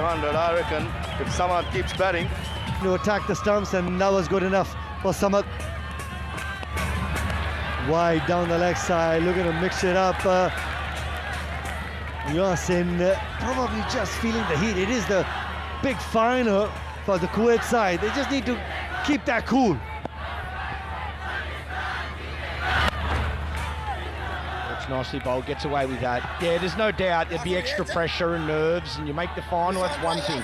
500, I reckon, if Samad keeps batting. To attack the stumps, and that was good enough for Samad. Wide down the leg side, looking to mix it up. Yasin probably just feeling the heat. It is the big final for the Kuwait side. They just need to keep that cool. Nicely bowled, gets away with that. Yeah, there's no doubt there'd be extra pressure and nerves, and you make the final, that's one thing.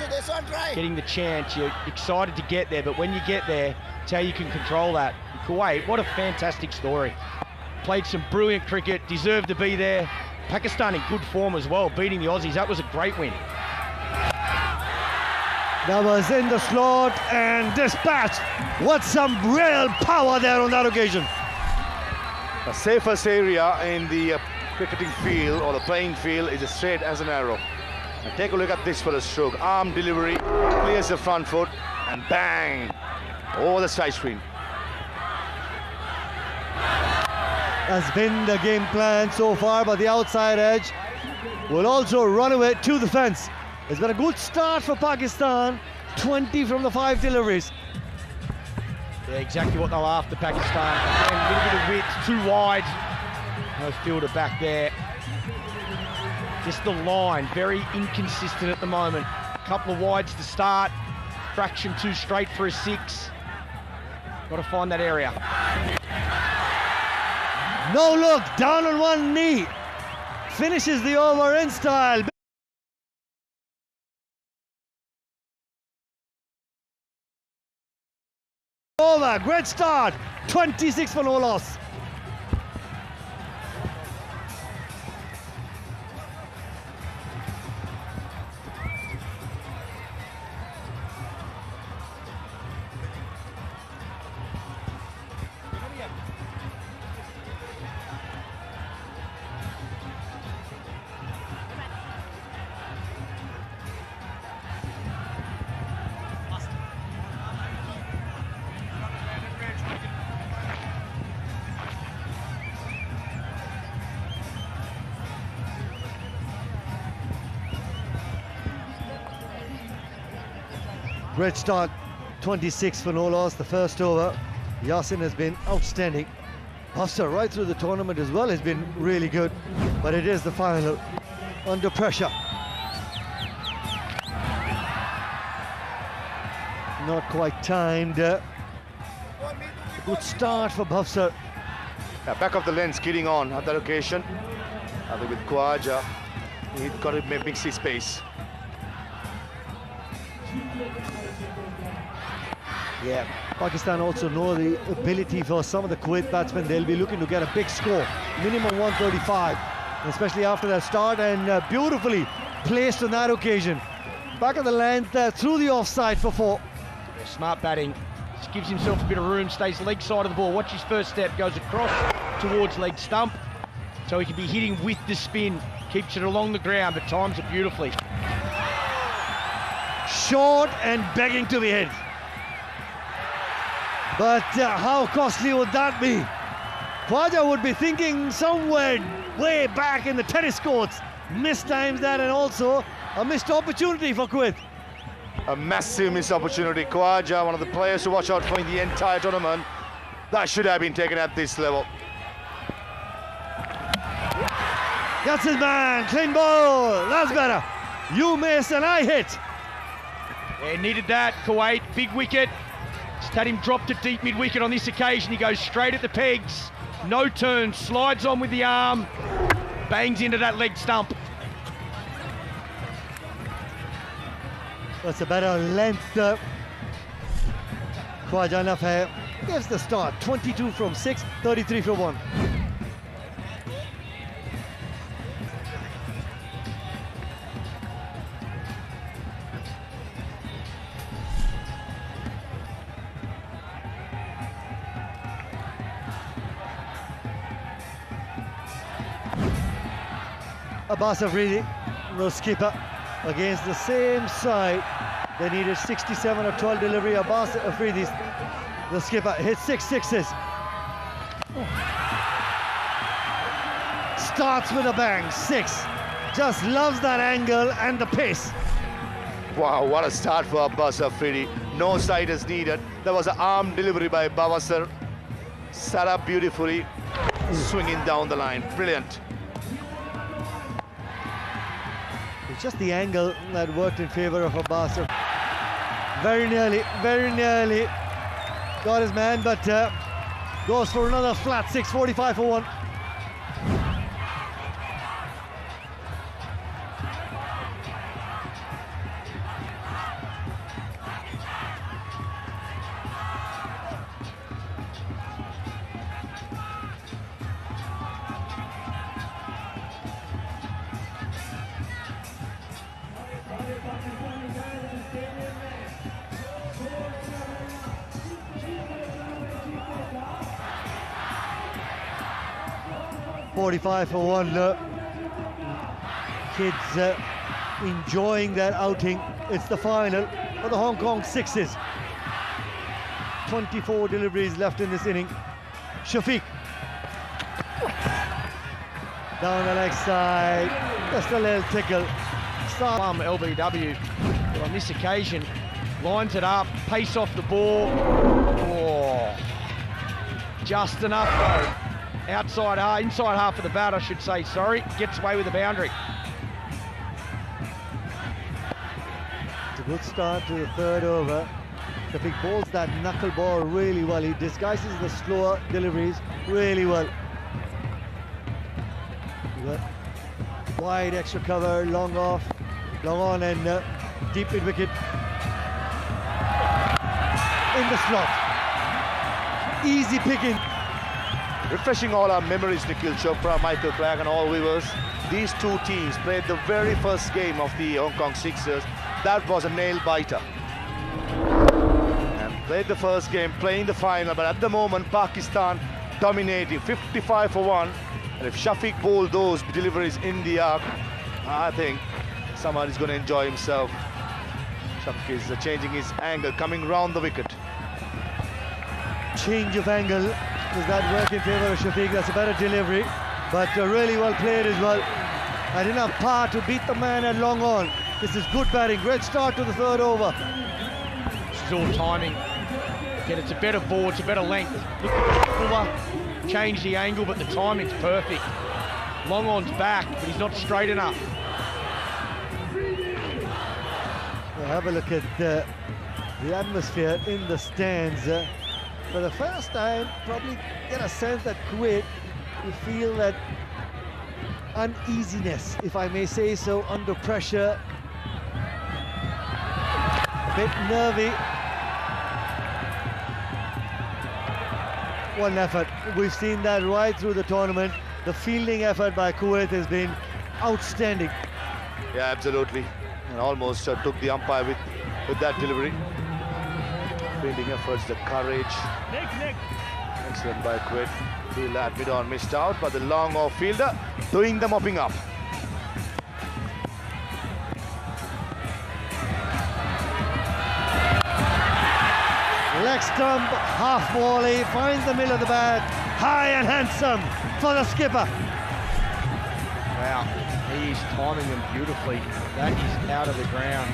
Getting the chance, you're excited to get there, but when you get there, it's how you can control that. And Kuwait, what a fantastic story. Played some brilliant cricket, deserved to be there. Pakistan in good form as well, beating the Aussies. That was a great win. That was in the slot and dispatched. What some real power there on that occasion. The safest area in the cricketing field or the playing field is as straight as an arrow. And take a look at this for a stroke. Arm delivery, clears the front foot, and bang! Over the side screen. Has been the game plan so far, but the outside edge will also run away to the fence. It's been a good start for Pakistan. 20 from the 5 deliveries. Yeah, exactly what they're after, Pakistan. Again, a little bit of width, too wide. No fielder back there. Just the line, very inconsistent at the moment. A couple of wides to start. Fraction too straight for a 6. Got to find that area. No look, down on one knee. Finishes the over in style. Over, great start. 26 for no loss. Great start, 26 for no loss, the first over. Yasin has been outstanding. Hafsa right through the tournament as well has been really good, but it is the final, under pressure. Not quite timed. Good start for Hafsa. Yeah, back of the lens, kidding on at that occasion. I think with Khawaja, he's got to mix his pace. Yeah, Pakistan also know the ability for some of the Kuwait batsmen. They'll be looking to get a big score, minimum 135, especially after that start, and beautifully placed on that occasion. Back of the length, through the offside for 4. Yeah, smart batting, just gives himself a bit of room, stays leg side of the ball. Watch his first step, goes across towards leg stump, so he can be hitting with the spin, keeps it along the ground, but times it beautifully. Short and begging to be hit. But how costly would that be? Khawaja would be thinking somewhere way back in the tennis courts. Mistimes that, and also a missed opportunity for Kuwait. A massive missed opportunity. Khawaja, one of the players to watch out for in the entire tournament. That should have been taken at this level. That's his man, clean ball. That's better. You miss and I hit. Yeah, needed that, Kuwait. Big wicket. Just had him drop to deep mid-wicket on this occasion. He goes straight at the pegs. No turn, slides on with the arm. Bangs into that leg stump. That's a better length. Khawaja enough here. Gives the start. 22 from 6, 33 from 1. Abbas Afridi, no skipper, against the same side. They needed 67 or 12 delivery. Abbas Afridi, the skipper, hit 6 sixes. Starts with a bang, 6. Just loves that angle and the pace. Wow, what a start for Abbas Afridi. No side is needed. There was an arm delivery by Bawasar. Set up beautifully, swinging down the line. Brilliant. It's just the angle that worked in favour of Abbas. Very nearly got his man, but goes for another flat 6, 45 for 1. $45 for 1. Kids enjoying their outing. It's the final for the Hong Kong Sixes. 24 deliveries left in this inning. Shafiq down the leg side, just a little tickle. LBW, but on this occasion, lines it up, pace off the ball. Oh, just enough though. Inside half of the bat, I should say, sorry. Gets away with the boundary. It's a good start to the third over. Shafiq bowls that knuckle ball really well. He disguises the slower deliveries really well. Wide extra cover, long off, long on, and deep mid wicket. In the slot. Easy picking. Refreshing all our memories, Nikhil Chopra, Michael Clark and all viewers. These two teams played the very first game of the Hong Kong Sixers. That was a nail-biter. And played the first game, playing the final, but at the moment, Pakistan dominating, 55 for 1. And if Shafiq bowled those deliveries in the arc, I think somebody's going to enjoy himself. Shafiq is changing his angle, coming round the wicket. Change of angle. Does that work in favour of Shafiq? That's a better delivery, but really well played as well. And enough power to beat the man at long on. This is good batting. Great start to the third over. This is all timing. Again, it's a better ball, it's a better length. Look at the fuller, change the angle, but the timing's perfect. Long on's back, but he's not straight enough. Well, have a look at the atmosphere in the stands. For the first time, probably get a sense that Kuwait, you feel that uneasiness, if I may say so, under pressure. A bit nervy. One effort. We've seen that right through the tournament. The fielding effort by Kuwait has been outstanding. Yeah, absolutely. And almost took the umpire with that delivery. Fielding efforts, the courage. Excellent by Kuwait. Fielder at mid-on missed out, but the long off fielder doing the mopping up. Leg stump, half volley, finds the middle of the bat, high and handsome for the skipper. Wow, he is timing them beautifully. That is out of the ground.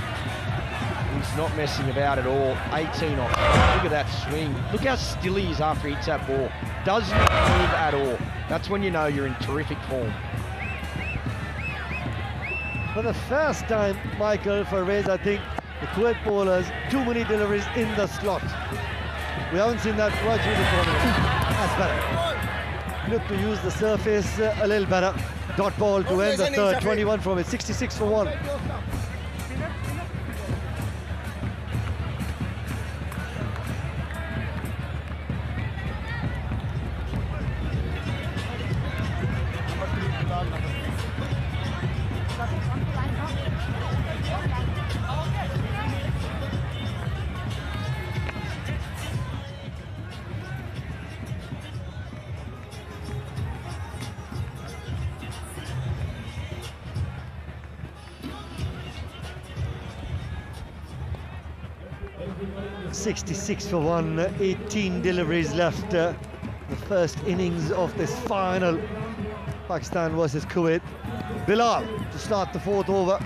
He's not messing about at all. 18 off. Look at that swing. Look how still he is after he hits that ball. Does not move at all. That's when you know you're in terrific form. For the first time, Michael, for Rez, I think the Kuwait bowlers, too many deliveries in the slot. We haven't seen that right through the tournament. That's better. Look to use the surface a little better. Dot ball to end the third, 21 from it, 66 for 1. 66 for 1, 18 deliveries left. The first innings of this final, Pakistan versus Kuwait. Bilal to start the fourth over.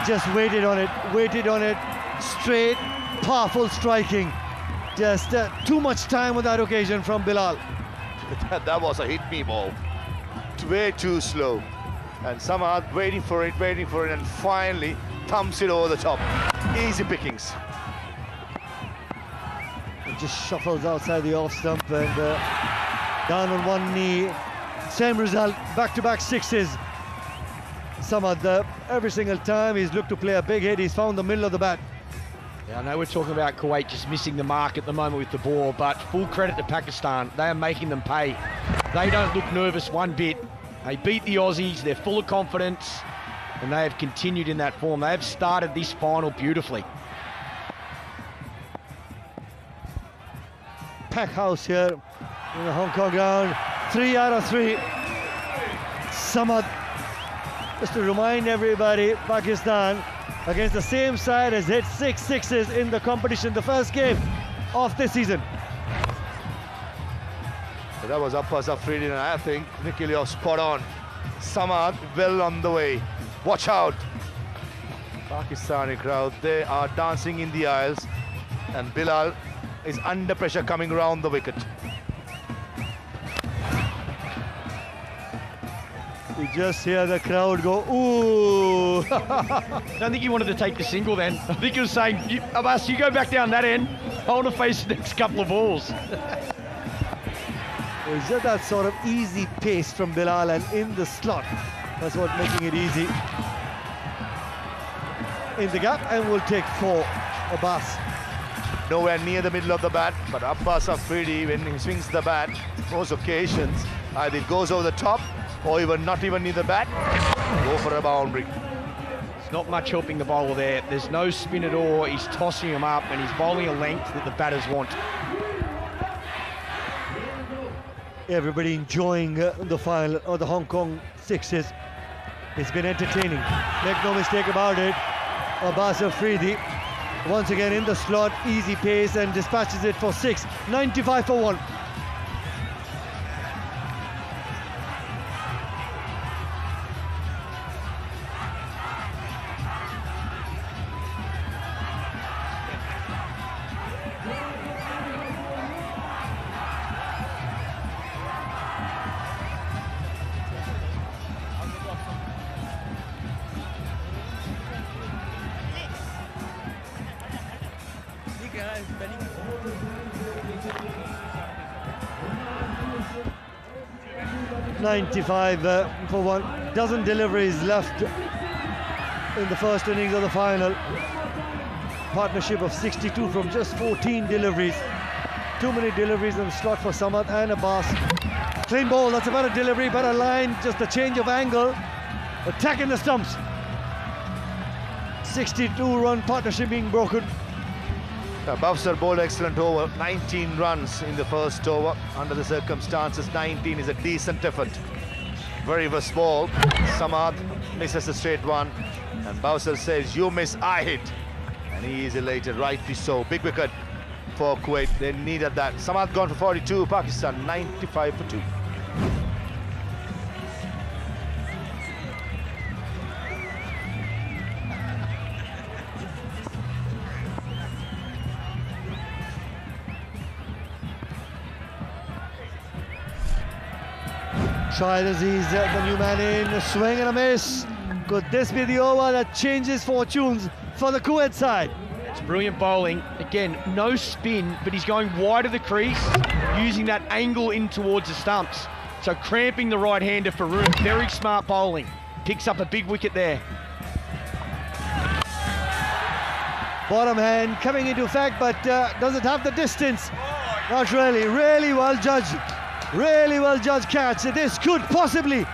just waited on it, straight, powerful striking. Just too much time on that occasion from Bilal. That was a hit-me ball. Way too slow. And Samad waiting for it, and finally thumps it over the top. Easy pickings. It just shuffles outside the off stump and down on one knee. Same result, back-to-back sixes. Samad, every single time he's looked to play a big hit, he's found the middle of the bat. Yeah, I know we're talking about Kuwait just missing the mark at the moment with the ball, but full credit to Pakistan. They are making them pay. They don't look nervous one bit. They beat the Aussies, they're full of confidence, and they have continued in that form. They have started this final beautifully. Pack house here in the Hong Kong ground. 3 out of 3. Samad, just to remind everybody, Pakistan against the same side has hit 6 sixes in the competition, the first game of this season. So that was Abbas Afridi, and I think Nikhil spot on. Samad well on the way. Watch out. Pakistani crowd, they are dancing in the aisles, and Bilal is under pressure coming around the wicket. You just hear the crowd go, ooh. I don't think he wanted to take the single then. I think he was saying, Abbas, you go back down that end. I want to face the next couple of balls. It's just that sort of easy pace from Bilal, and in the slot. That's what making it easy. In the gap, and we'll take 4. Abbas. Nowhere near the middle of the bat, but Abbas Afridi, when he swings the bat, most occasions, either it goes over the top or even not even near the bat, go for a boundary. It's not much helping the bowler there. There's no spin at all. He's tossing him up and he's bowling a length that the batters want. Everybody enjoying the final of the Hong Kong sixes. It's been entertaining. Make no mistake about it. Abbas Afridi once again in the slot, easy pace, and dispatches it for 6. 95 for 1. $95 for 1. Dozen deliveries left in the first innings of the final. Partnership of 62 from just 14 deliveries. Too many deliveries in the slot for Samad and Abbas. Clean ball, that's a better delivery, better line, just a change of angle. Attacking the stumps. 62-run partnership being broken. Bowser bowled excellent over, 19 runs in the first over. Under the circumstances, 19 is a decent effort. Very reverse ball. Samad misses a straight one, and Bowser says, "You miss, I hit." And he is elated, rightly so. Big wicket for Kuwait, they needed that. Samad gone for 42, Pakistan 95 for 2. Shahid Aziz, the new man in, swing and a miss. Could this be the over that changes fortunes for the Kuwait side? It's brilliant bowling. Again, no spin, but he's going wide of the crease, using that angle in towards the stumps. So cramping the right-hander for room. Very smart bowling. Picks up a big wicket there. Bottom hand coming into effect, but does it have the distance? Not really. Really well judged. Really well judged catch. This could possibly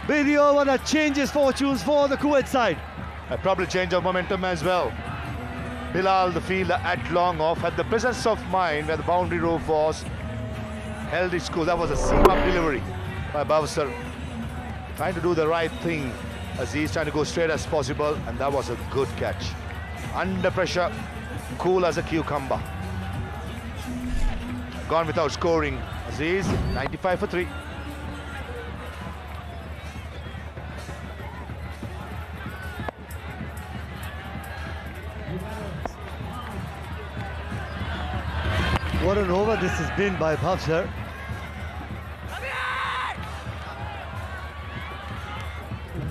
be the over that changes fortunes for the Kuwait side. A probably change of momentum as well. Bilal, the fielder at long off, had the presence of mind where the boundary rope was, held his cool. That was a seam-up delivery by Bowser. Trying to do the right thing as he's trying to go straight as possible, and that was a good catch. Under pressure, cool as a cucumber. Gone without scoring. Aziz, 95 for 3. What an over this has been by Bhavsar.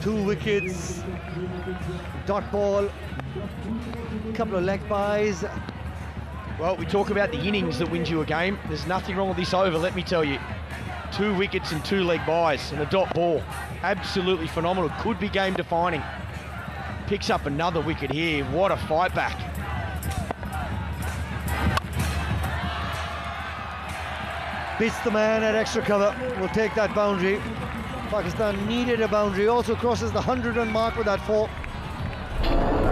Two wickets, dot ball, couple of leg byes. Well, we talk about the innings that wins you a game. There's nothing wrong with this over, let me tell you. 2 wickets and 2 leg byes and a dot ball. Absolutely phenomenal. Could be game defining. Picks up another wicket here. What a fight back. Beats the man at extra cover. Will take that boundary. Pakistan needed a boundary. Also crosses the 100-run mark with that 4.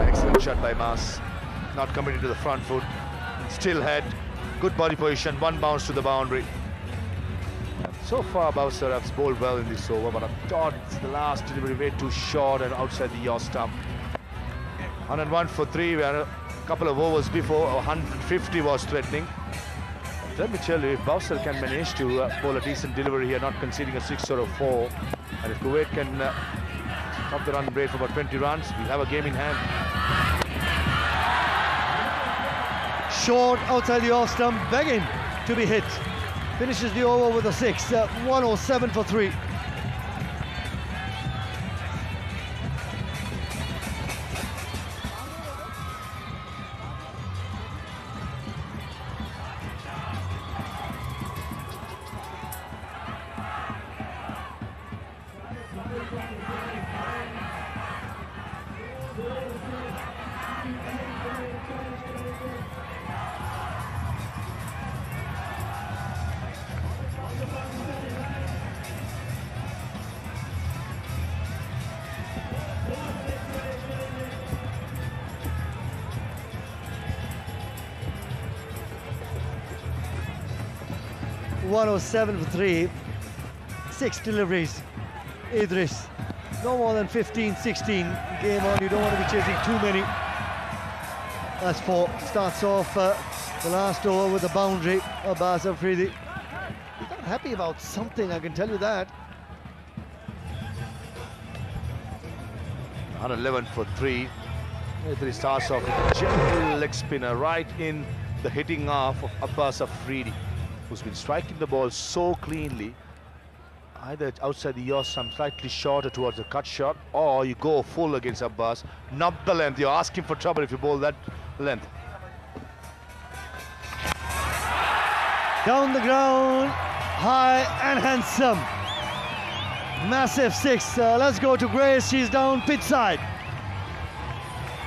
Excellent shot by Mas. Not committed to the front foot. Still head. Good body position. 1 bounce to the boundary. So far, Bowser has bowled well in this over, but I thought the last delivery way too short and outside the yaw stump. 101 for 3. We had a couple of overs before. 150 was threatening. Let me tell you, if Bowser can manage to bowl a decent delivery here, not conceding a 6 or a 4, and if Kuwait can top the run rate for about 20 runs, we have a game in hand. Short outside the off stump, begging to be hit. Finishes the over with a 6. 107 for 3. .107 for 3. 6 deliveries. Idris, no more than 15, 16. Game on, you don't want to be chasing too many. That's 4. Starts off the last over with a boundary. Abbas Afridi. He's not happy about something, I can tell you that. 111 for 3. Idris starts off with a gentle leg spinner right in the hitting half of Abbas Afridi, who's been striking the ball so cleanly. Either it's outside the yaw stump, slightly shorter towards the cut shot, or you go full against Abbas. Not the length. You're asking for trouble if you bowl that length. Down the ground, high and handsome. Massive 6. Let's go to Grace. She's down pitch side.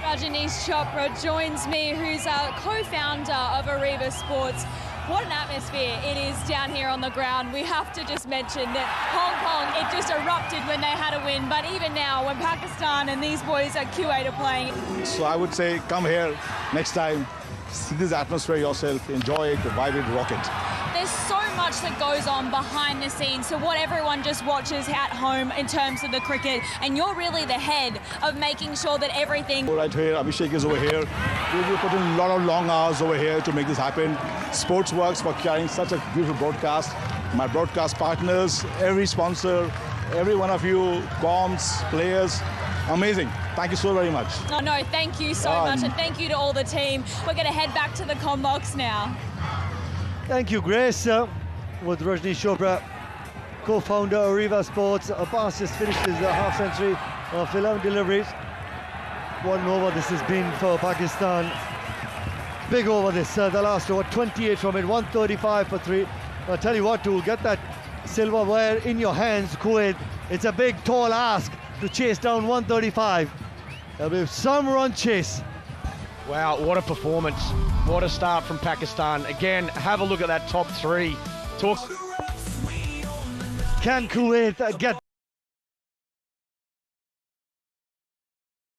Rajanish Chopra joins me, who's a co-founder of Ariba Sports. What an atmosphere it is down here on the ground. We have to just mention that Hong Kong, it just erupted when they had a win, but even now when Pakistan and these boys at Kuwait are playing. So I would say come here next time, see this atmosphere yourself, enjoy it, vibe it, rock it. There's so much that goes on behind the scenes, so what everyone just watches at home in terms of the cricket, and you're really the head of making sure that everything... Right here, Abhishek is over here. We put in a lot of long hours over here to make this happen. Sportsworks for carrying such a beautiful broadcast. My broadcast partners, every sponsor, every one of you, comms, players, amazing. Thank you so very much. Oh no, thank you so much, and thank you to all the team. We're going to head back to the comm box now. Thank you, Grace. With Rajni Chopra, co-founder of Ariba Sports. Abbas just finished his half century of 11 deliveries. 1 over this has been for Pakistan. Big over this, the last over, 28 from it, 135 for 3. I'll tell you what, to get that silverware in your hands, Kuwait, it's a big, tall ask to chase down 135. There'll be some run chase. Wow, what a performance. What a start from Pakistan. Again, have a look at that top 3. Can Kuwait get...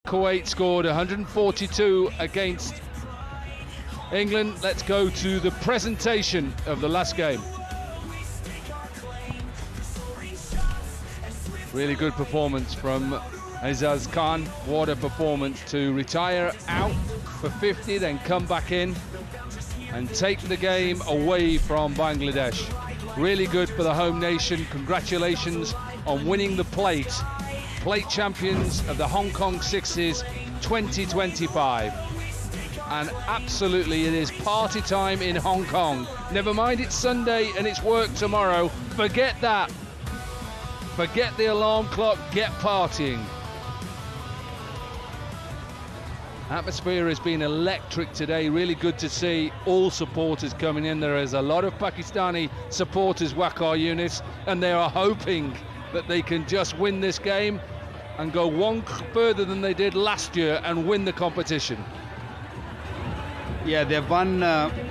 Kuwait scored 142 against England. Let's go to the presentation of the last game. Really good performance from Aizaz Khan. What a performance to retire out for 50, then come back in and take the game away from Bangladesh. Really good for the home nation. Congratulations on winning the plate champions of the Hong Kong Sixes 2025. and absolutely it is party time in Hong Kong. Never mind it's Sunday and it's work tomorrow. Forget that. Forget the alarm clock, get partying. Atmosphere has been electric today, really good to see all supporters coming in. There is a lot of Pakistani supporters, Waqar units, and they are hoping that they can just win this game and go one further than they did last year and win the competition. Yeah, they've won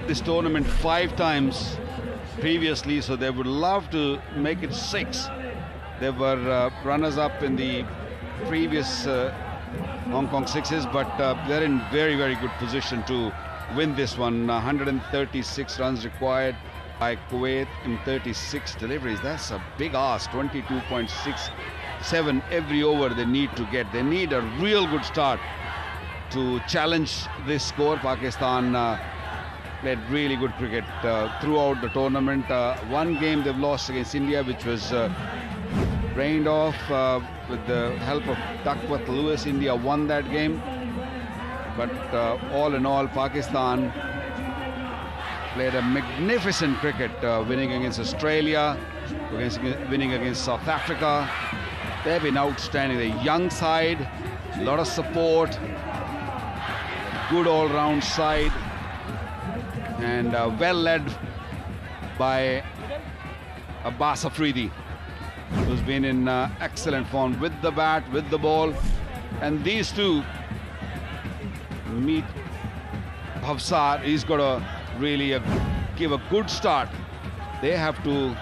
this tournament 5 times previously, so they would love to make it 6. They were runners-up in the previous Hong Kong Sixes, but they're in very, very good position to win this one. 136 runs required by Kuwait in 36 deliveries. That's a big ask. 22.67 every over they need to get. They need a real good start to challenge this score. Pakistan played really good cricket throughout the tournament. One game they've lost against India, which was rained off with the help of Duckworth Lewis. India won that game, but all in all, Pakistan played a magnificent cricket, winning against Australia, winning against South Africa. They've been outstanding. The young side, a lot of support, good all-round side, and well led by Abbas Afridi, who's been in excellent form with the bat, with the ball. And these two meet Hafsar. He's got to really give a good start. They have to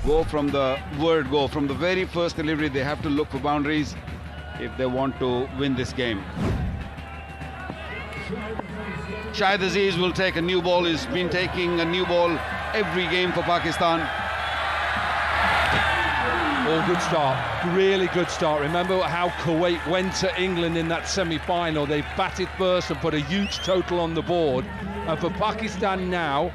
go from the word go. From the very first delivery, they have to look for boundaries if they want to win this game. Shahid Aziz will take a new ball. He's been taking a new ball every game for Pakistan. Oh, good start, really good start. Remember how Kuwait went to England in that semi-final. They batted first and put a huge total on the board. And for Pakistan now,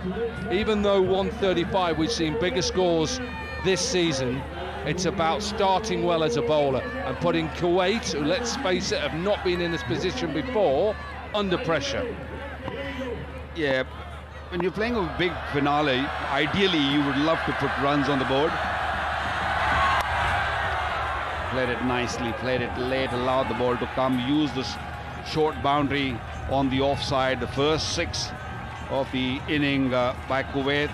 even though 135, we've seen bigger scores this season, it's about starting well as a bowler and putting Kuwait, who, let's face it, have not been in this position before, under pressure. Yeah, when you're playing a big finale, ideally you would love to put runs on the board. Played it nicely, played it late, allowed the ball to come, used this short boundary on the offside. The first 6 of the inning by Kuwait.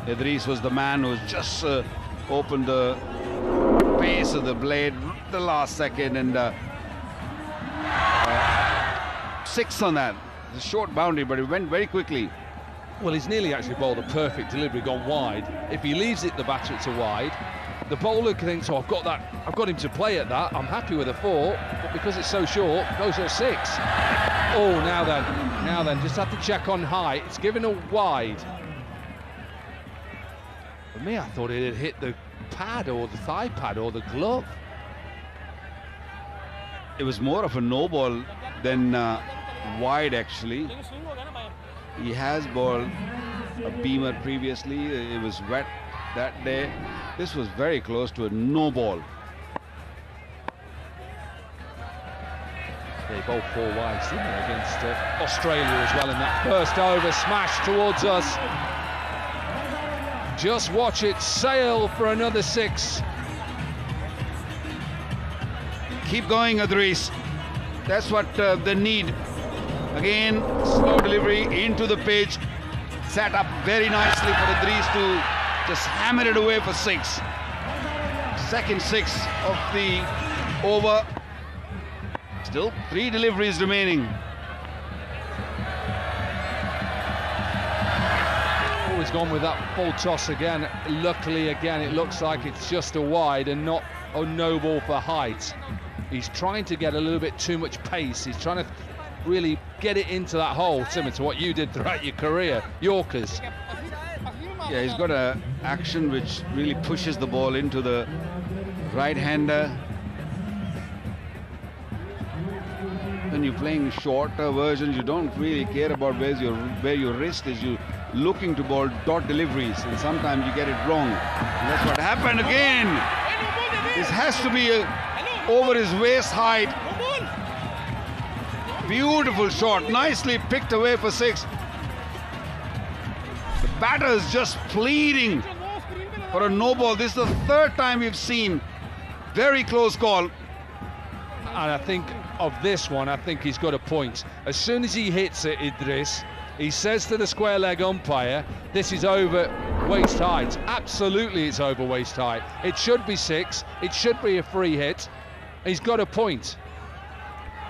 Idris was the man who just opened the pace of the blade the last second, and 6 on that. It's a short boundary, but it went very quickly. Well, he's nearly actually bowled a perfect delivery, gone wide. If he leaves it the batter, it's a wide. The bowler thinks, oh, I've got him to play at that. I'm happy with a 4, but because it's so short, goes at 6. Oh, now then, just have to check on high. It's given a wide. For me, I thought it had hit the pad or the thigh pad or the glove. It was more of a no ball than wide, actually. He has bowled a beamer previously. It was wet that day. This was very close to a no ball. They bowled 4 wides, didn't they, against Australia as well in that first over. Smash towards us. Just watch it sail for another 6. Keep going, Idris. That's what they need. Again, slow delivery into the pitch. Set up very nicely for Idris to just hammer it away for 6. Second 6 of the over. Still 3 deliveries remaining. Always gone with that full toss again. Luckily, again, it looks like it's just a wide and not a no ball for height. He's trying to get a little bit too much pace. He's trying to really get it into that hole, similar to what you did throughout your career, Yorkers. Yeah, he's got an action which really pushes the ball into the right-hander. When you're playing shorter versions, you don't really care about where your wrist is. You're looking to bowl dot deliveries, and sometimes you get it wrong. And that's what happened again. This has to be over his waist height. Beautiful shot, nicely picked away for 6. The batter is just pleading for a no ball. This is the 3rd time we've seen. Very close call. And I think of this one, I think he's got a point. As soon as he hits it, Idris, he says to the square leg umpire, this is over waist height. Absolutely it's over waist height. It should be 6, it should be a free hit. He's got a point.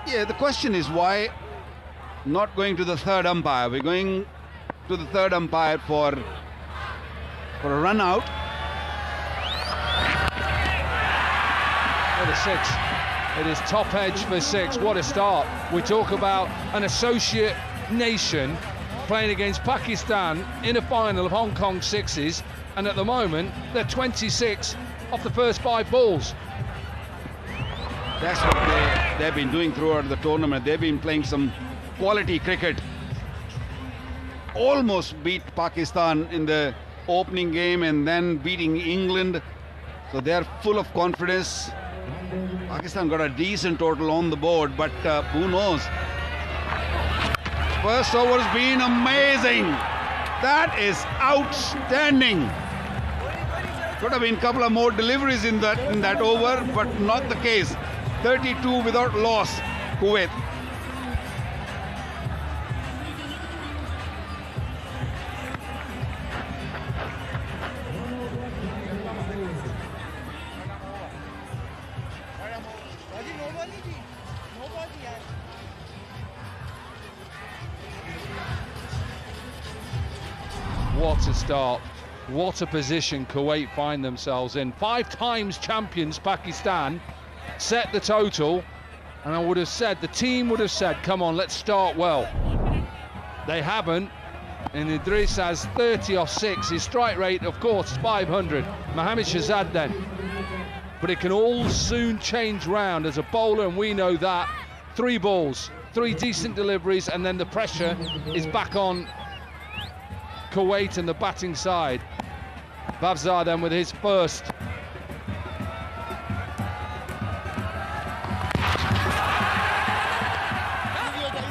Yeah, the question is why not going to the 3rd umpire? We're going to the 3rd umpire for a run out. What a 6. It is top edge for 6. What a start. We talk about an associate nation playing against Pakistan in a final of Hong Kong 6s, and at the moment they're 26 off the first 5 balls. That's what they've been doing throughout the tournament. They've been playing some quality cricket. Almost beat Pakistan in the opening game and then beating England. So they're full of confidence. Pakistan got a decent total on the board, but who knows? First over's been amazing. That is outstanding. Could have been a couple of more deliveries in that over, but not the case. 32 without loss, Kuwait. What a start. What a position Kuwait find themselves in. 5 times champions Pakistan set the total, and I would have said, the team would have said, come on, let's start well. They haven't, and Idris has 30 off 6. His strike rate, of course, is 500. Mohammad Shahzad then. But it can all soon change round as a bowler, and we know that. 3 balls, 3 decent deliveries, and then the pressure is back on Kuwait and the batting side. Bavzar then with his first.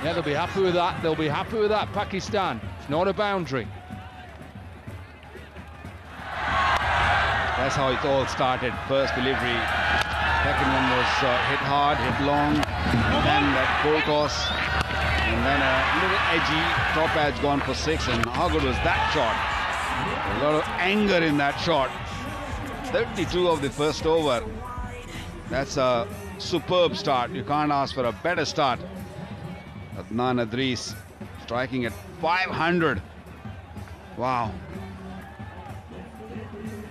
Yeah, they'll be happy with that. They'll be happy with that, Pakistan. It's not a boundary. That's how it all started. First delivery. Second one was hit hard, hit long. And then that full toss. And then a little edgy top edge gone for 6. And how good was that shot? A lot of anger in that shot. 32 of the first over. That's a superb start. You can't ask for a better start. Adnan Idris striking at 500. Wow.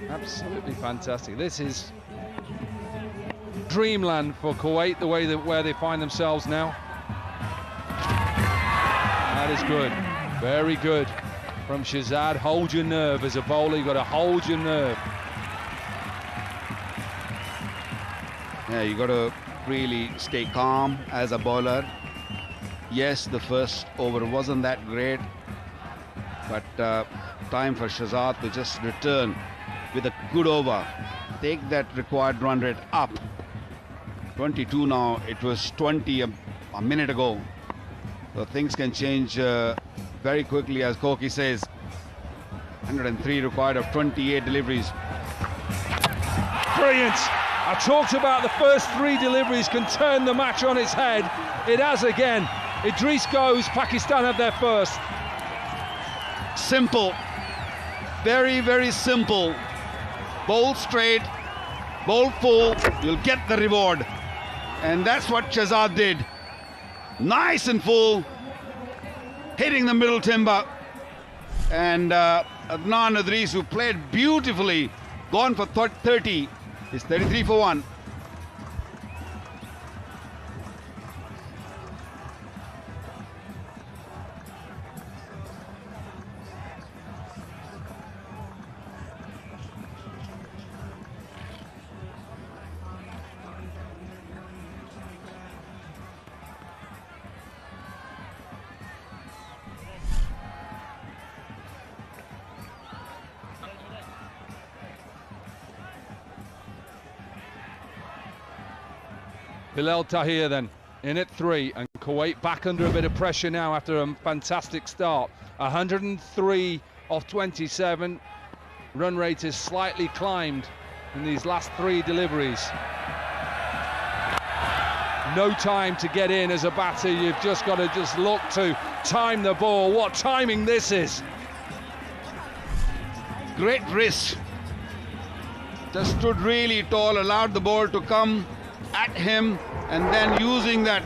Absolutely fantastic. This is dreamland for Kuwait, the way that where they find themselves now. That is good. Very good from Shahzad. Hold your nerve as a bowler. You've got to hold your nerve. Yeah, you got to really stay calm as a bowler. Yes, the first over wasn't that great, but time for Shahzad to just return with a good over. Take that required run rate up. 22 now, it was 20 a minute ago. So things can change very quickly, as Koki says. 103 required of 28 deliveries. Brilliant. I talked about the first 3 deliveries can turn the match on its head. It has again. Idris goes, Pakistan have their first. Simple. Very, very simple. Bowl straight, bowl full, you'll get the reward. And that's what Shahzad did. Nice and full, hitting the middle timber. And Adnan Idris, who played beautifully, gone for 30. It's 33 for 1. Bilal Tahir then. in at 3, and Kuwait back under a bit of pressure now after a fantastic start. 103 off 27. Run rate has slightly climbed in these last 3 deliveries. No time to get in as a batter. You've just got to look to time the ball. What timing this is. Great wrist. Just stood really tall, allowed the ball to come at him, and then using that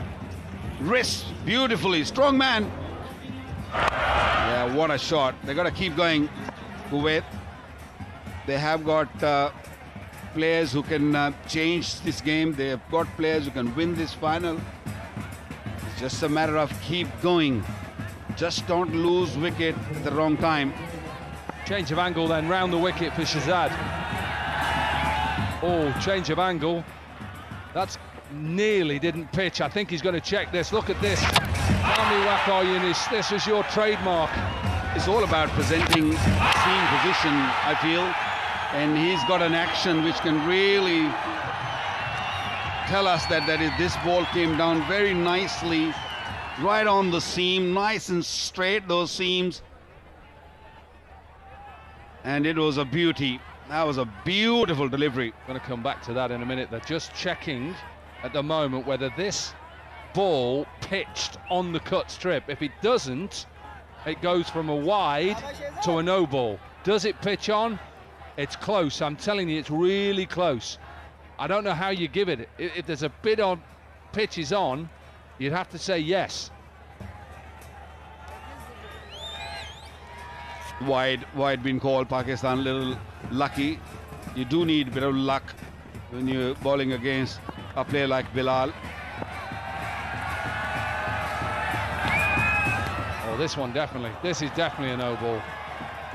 wrist beautifully. Strong man. Yeah, what a shot. They got to keep going, Kuwait. They have got players who can change this game. They have got players who can win this final. It's just a matter of keep going. Just don't lose wicket at the wrong time. Change of angle then, round the wicket for Shahzad. Oh, change of angle. That's nearly didn't pitch. I think he's going to check this. Look at this. Army Wakar Yunis, this was your trademark. It's all about presenting seam position, I feel. And he's got an action which can really tell us that this ball came down very nicely, right on the seam, nice and straight, those seams. And it was a beauty. That was a beautiful delivery. Going to come back to that in a minute. They're just checking at the moment whether this ball pitched on the cut strip. If it doesn't, it goes from a wide to a no ball. Does it pitch on? It's close. I'm telling you, it's really close. I don't know how you give it. If there's a bit on pitches on, you'd have to say yes. Wide been called. Pakistan a little lucky. You do need a bit of luck when you're bowling against a player like Bilal. Oh, this one definitely. This is definitely a no ball.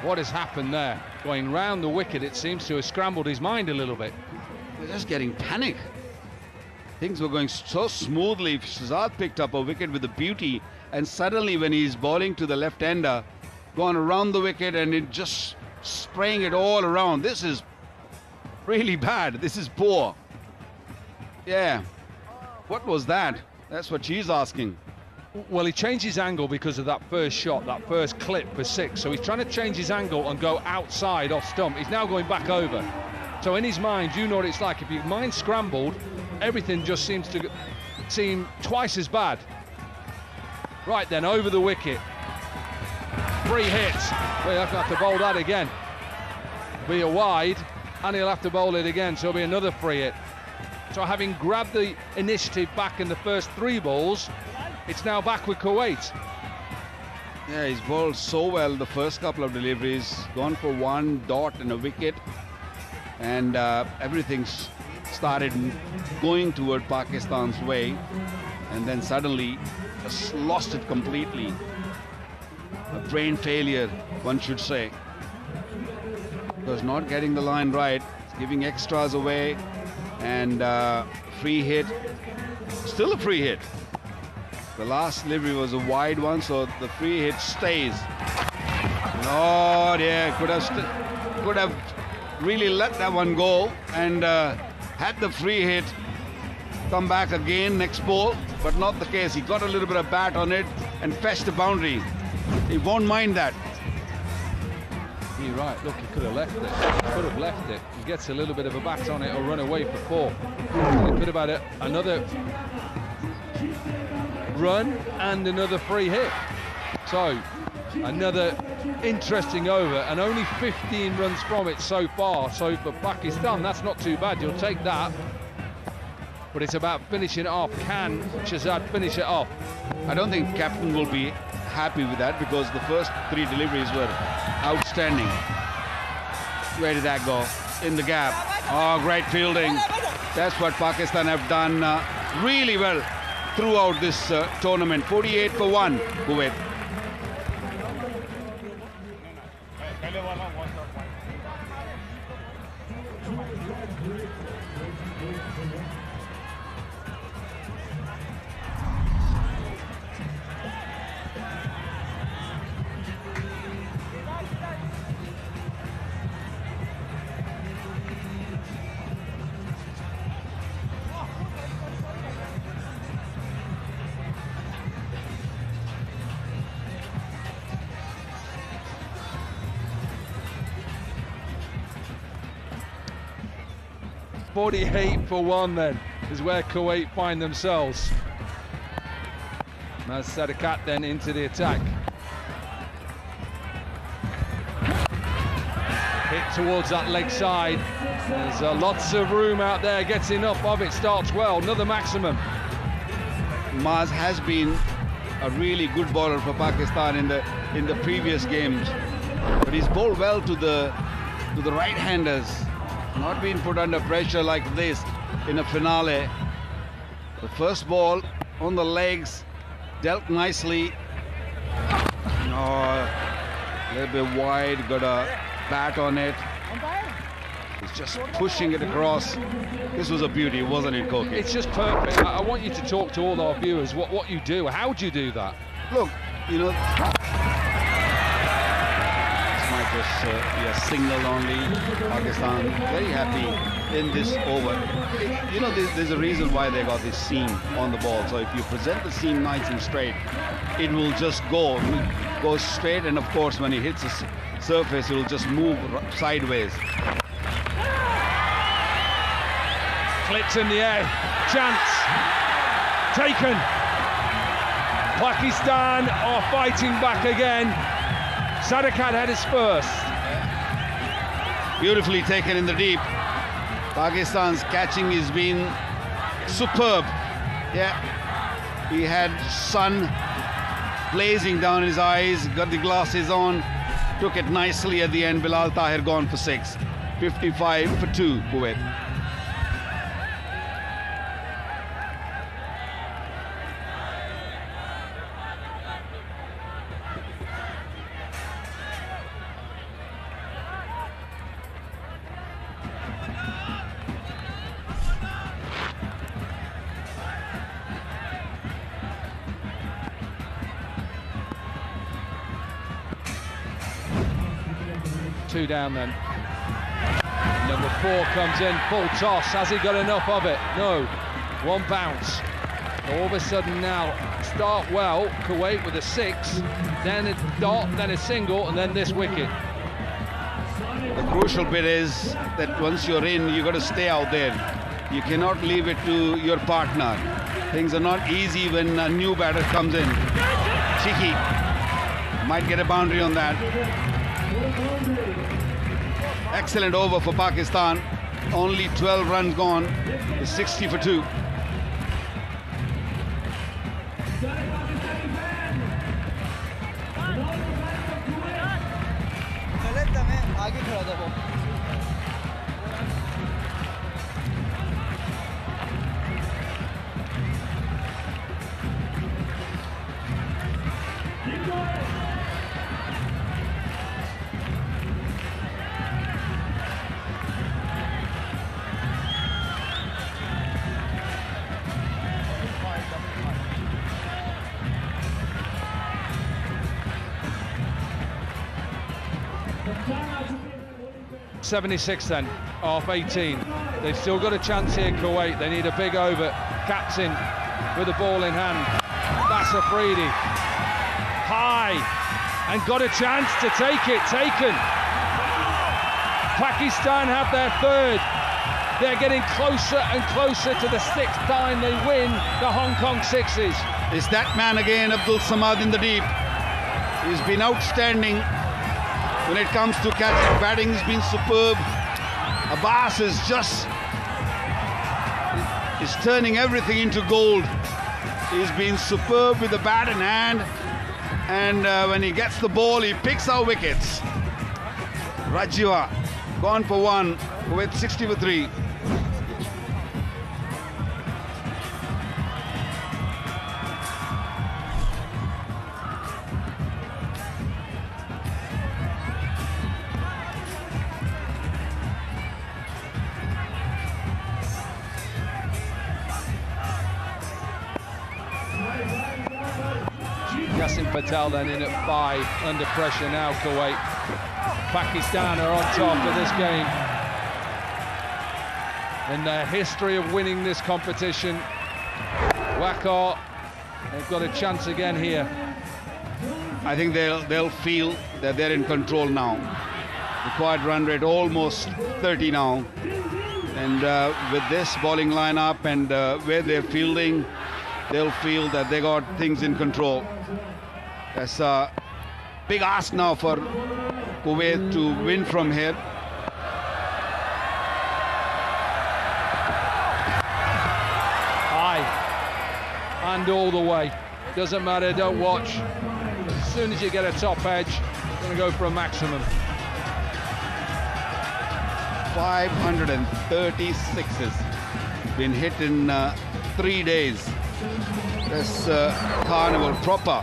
What has happened there? Going round the wicket, it seems to have scrambled his mind a little bit. They're just getting panic. Things were going so smoothly. Shahzad picked up a wicket with a beauty, and suddenly when he's bowling to the left-hander, gone around the wicket and it just spraying it all around. This is really bad. This is poor. Yeah. What was that? That's what she's asking. Well, he changed his angle because of that first shot, that first clip for 6. So he's trying to change his angle and go outside off stump. He's now going back over. So in his mind, you know what it's like. If your mind's scrambled, everything just seems to seem twice as bad. Right then, over the wicket. 3 hits. We'll have to bowl that again. Be a wide, and he'll have to bowl it again, so it'll be another free hit. So having grabbed the initiative back in the first 3 balls, it's now back with Kuwait. Yeah, he's bowled so well the first couple of deliveries, gone for 1 dot and a wicket, and everything's started going toward Pakistan's way, and then suddenly just lost it completely. A brain failure, one should say. Because not getting the line right, giving extras away, and free hit, still a free hit. The last delivery was a wide one, so the free hit stays. Oh yeah, could have really let that one go and had the free hit come back again next ball, but not the case. He got a little bit of bat on it and fetched the boundary. He won't mind that. You're right, look, he could have left it. He gets a little bit of a bat on it or run away for 4. He could have had another run and another free hit. So another interesting over, and only 15 runs from it so far. So for Pakistan, that's not too bad. You'll take that. But it's about finishing it off. Can Shahzad finish it off? I don't think captain will be happy with that, because the first 3 deliveries were outstanding. Where did that go? In the gap. Oh, great fielding. That's what Pakistan have done really well throughout this tournament. 48 for 1, Kuwait. 48 for 1 then is where Kuwait find themselves. Maz Sadakat then into the attack. Hit towards that leg side. There's lots of room out there, gets enough of it, starts well, another maximum. Maz has been a really good bowler for Pakistan in the previous games, but he's bowled well to the right-handers. Not been put under pressure like this in a finale. The first ball on the legs, dealt nicely. No, a little bit wide, got a bat on it. He's just pushing it across. This was a beauty, wasn't it, Koki? It's just perfect. I want you to talk to all our viewers what you do. How do you do that? Look, you know, this might just be a signal only. Pakistan very happy in this over. You know, there's a reason why they got this seam on the ball. So if you present the seam nice and straight, it will just go straight. And of course, when it hits the surface, it will just move sideways. Flips in the air, chance taken. Pakistan are fighting back again. Sadakat had his first. Beautifully taken in the deep. Pakistan's catching has been superb. Yeah, he had sun blazing down his eyes, got the glasses on, took it nicely at the end. Bilal Tahir gone for 6. 55 for 2, Kuwait. Two down then. Number 4 comes in, full toss. Has he got enough of it? No. One bounce. All of a sudden now, start well, Kuwait with a 6, then a dot, then a single, and then this wicket. The crucial bit is that once you're in, you've got to stay out there. You cannot leave it to your partner. Things are not easy when a new batter comes in. Cheeky. Might get a boundary on that. Excellent over for Pakistan. Only 12 runs gone. It's 60 for 2. .76 then, half 18. They've still got a chance here, Kuwait. They need a big over. Captain with the ball in hand. That's Afridi. High, and got a chance to take it. Taken. Pakistan have their 3rd. They're getting closer and closer to the 6th time they win the Hong Kong 6s. It's that man again, Abdul Samad in the deep. He's been outstanding. When it comes to catching, batting has been superb. Abbas is turning everything into gold. He's been superb with the bat in hand, and when he gets the ball, he picks our wickets. Rajiva gone for 1 with 60 for 3. Patel then in at 5, under pressure now, Kuwait. Pakistan are on top of this game. In their history of winning this competition, Wakar, they've got a chance again here. I think they'll feel that they're in control now. Required run rate almost 30 now. And with this bowling lineup and where they're fielding, they'll feel that they got things in control. That's a big ask now for Kuwait to win from here. High and all the way. Doesn't matter, don't watch. As soon as you get a top edge, you're going to go for a maximum. 536s been hit in 3 days. That's carnival proper.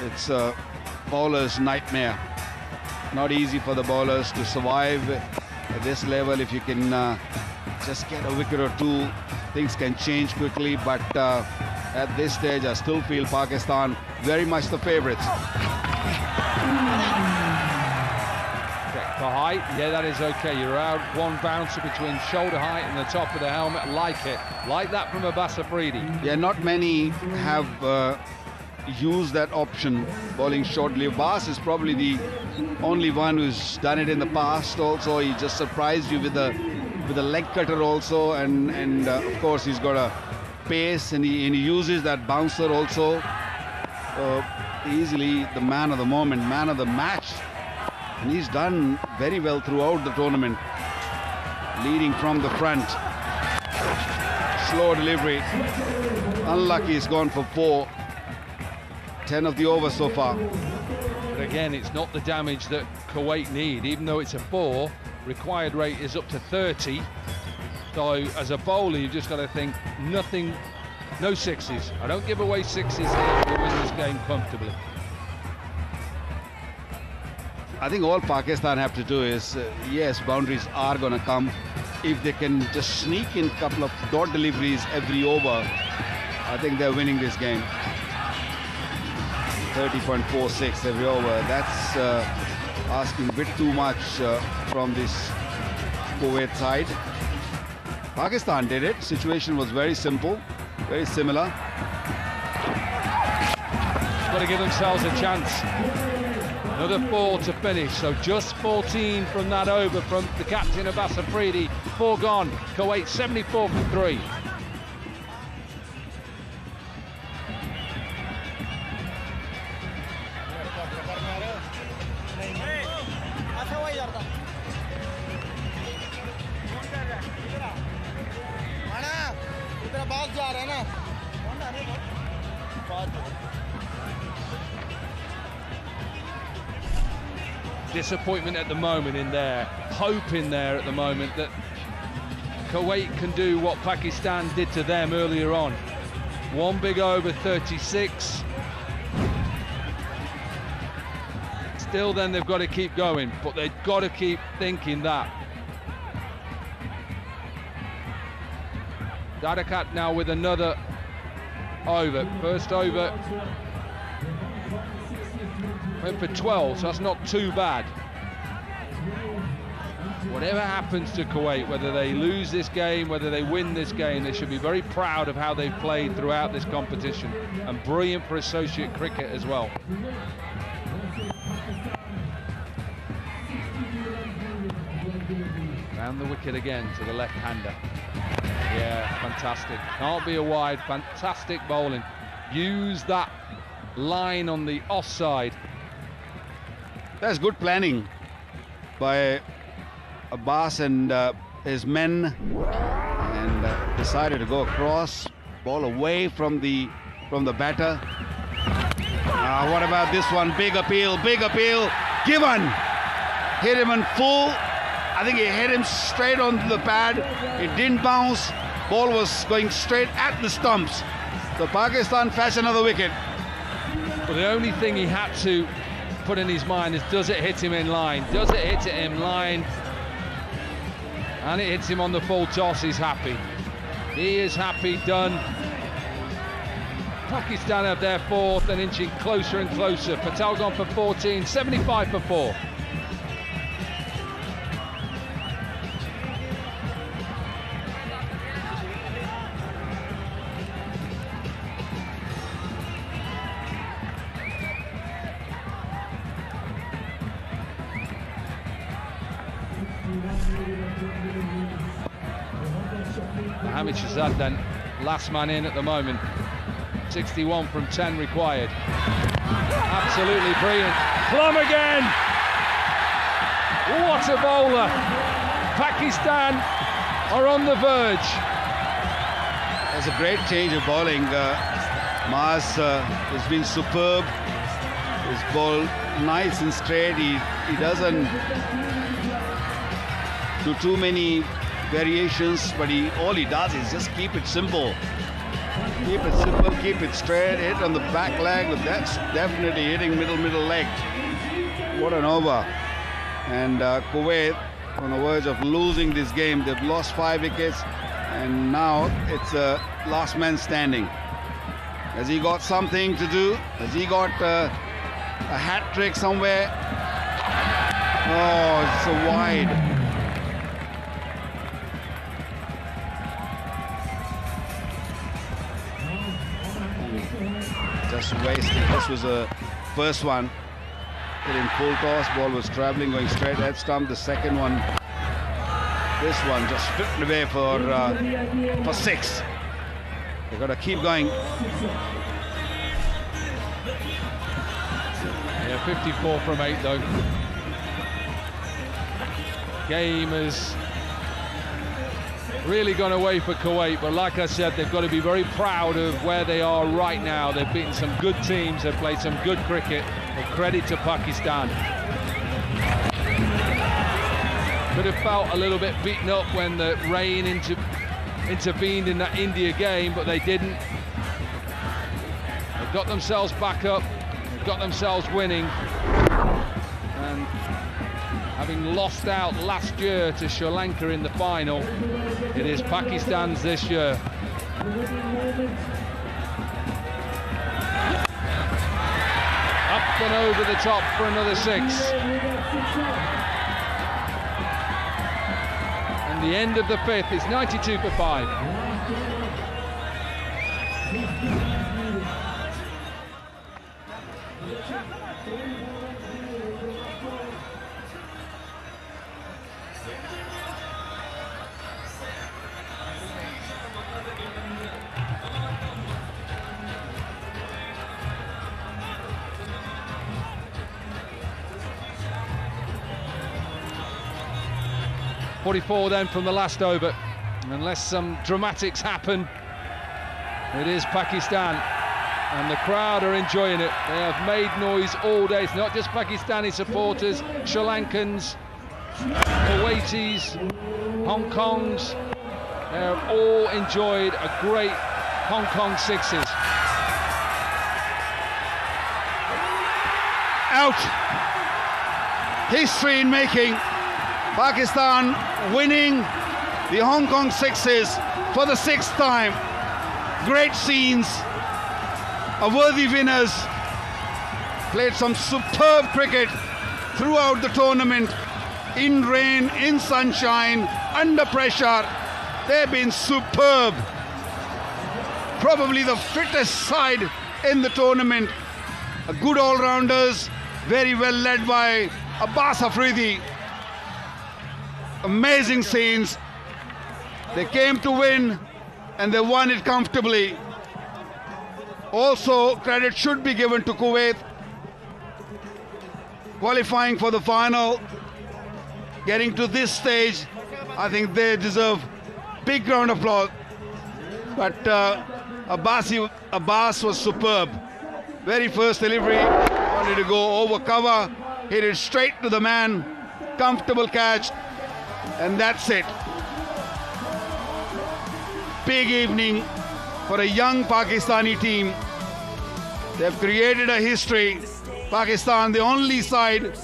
It's a bowler's nightmare. Not easy for the bowlers to survive at this level. If you can just get a wicket or two, things can change quickly, but at this stage I still feel Pakistan very much the favourites. For height, yeah, that is okay. You're out one bouncer between shoulder height and the top of the helmet. Like it. Like that from Abbas Afridi. Yeah, not many have used that option, bowling shortly. Abbas is probably the only one who's done it in the past also. He just surprised you with a leg cutter also, and of course he's got a pace, and he uses that bouncer also. Easily the man of the moment, man of the match. And he's done very well throughout the tournament, leading from the front. Slow delivery. Unlucky, he's gone for 4. 10 of the over so far. But again, it's not the damage that Kuwait need. Even though it's a 4, required rate is up to 30. So as a bowler, you've just got to think nothing, no 6s. I don't give away 6s here to win this game comfortably. I think all Pakistan have to do is, yes, boundaries are going to come. If they can just sneak in a couple of dot deliveries every over, I think they're winning this game. 30.46 every over. That's asking a bit too much from this Kuwait side. Pakistan did it. Situation was very simple, very similar. Got to give themselves a chance. Another 4 to finish, so just 14 from that over from the captain Abbas Afridi. 4 gone. Kuwait 74 for 3. Disappointment at the moment in there, hope in there at the moment that Kuwait can do what Pakistan did to them earlier on. 1 big over, 36. Still then they've got to keep going, but they've got to keep thinking that. Dadakat now with another over. First over went for 12, so that's not too bad. Whatever happens to Kuwait, whether they lose this game, whether they win this game, they should be very proud of how they've played throughout this competition, and brilliant for associate cricket as well. Round the wicket again to the left-hander. Yeah, fantastic. Can't be a wide, fantastic bowling. Use that line on the offside. That's good planning by Abbas and his men, and decided to go across, ball away from the batter. What about this one? Big appeal, given. Hit him in full. I think he hit him straight onto the pad. It didn't bounce. Ball was going straight at the stumps. So Pakistan fetch another wicket. But the only thing he had to put in his mind is, does it hit him in line? Does it hit him in line? And it hits him on the full toss. He's happy. He is happy, done. Pakistan have their 4th and inching closer and closer. Patel gone for 14, 75 for 4. Hamid Shahzad then last man in at the moment. 61 from 10 required. Absolutely brilliant. Plum again! What a bowler! Pakistan are on the verge. That's a great change of bowling. Mars has been superb. His ball nice and straight. He doesn't do too many variations, but all he does is just keep it simple. Keep it simple, keep it straight, hit on the back leg, but that's definitely hitting middle leg. What an over. And Kuwait on the verge of losing this game. They've lost 5 wickets and now it's last man standing. Has he got something to do? Has he got a hat trick somewhere? Oh, it's so wide. Just wasted. This was a first one. Hitting full toss, ball was travelling, going straight head stump. The second one, this one just stripped away for 6. They've got to keep going. Yeah, 54 from 8 though. Game has really gone away for Kuwait, but like I said, they've got to be very proud of where they are right now. They've beaten some good teams, they've played some good cricket. But credit to Pakistan. Could have felt a little bit beaten up when the rain intervened in that India game, but they didn't. They've got themselves back up, they've got themselves winning. And having lost out last year to Sri Lanka in the final, it is Pakistan's this year. Up and over the top for another 6. And the end of the 5th is 92 for 5. 44 then from the last over. Unless some dramatics happen, it is Pakistan. And the crowd are enjoying it. They have made noise all day. It's not just Pakistani supporters, Sri Lankans, Kuwaitis, Hong Kongs. They have all enjoyed a great Hong Kong 6s. Out. History in making. Pakistan winning the Hong Kong 6s for the 6th time. Great scenes. Worthy winners. Played some superb cricket throughout the tournament. In rain, in sunshine, under pressure. They've been superb. Probably the fittest side in the tournament. Good all-rounders, very well led by Abbas Afridi. Amazing scenes. They came to win and they won it comfortably. Also, credit should be given to Kuwait. Qualifying for the final, getting to this stage, I think they deserve big round of applause. But Abbas was superb. Very first delivery, wanted to go over cover, hit it straight to the man, comfortable catch, and that's it. Big evening for a young Pakistani team. They've created a history. Pakistan, the only side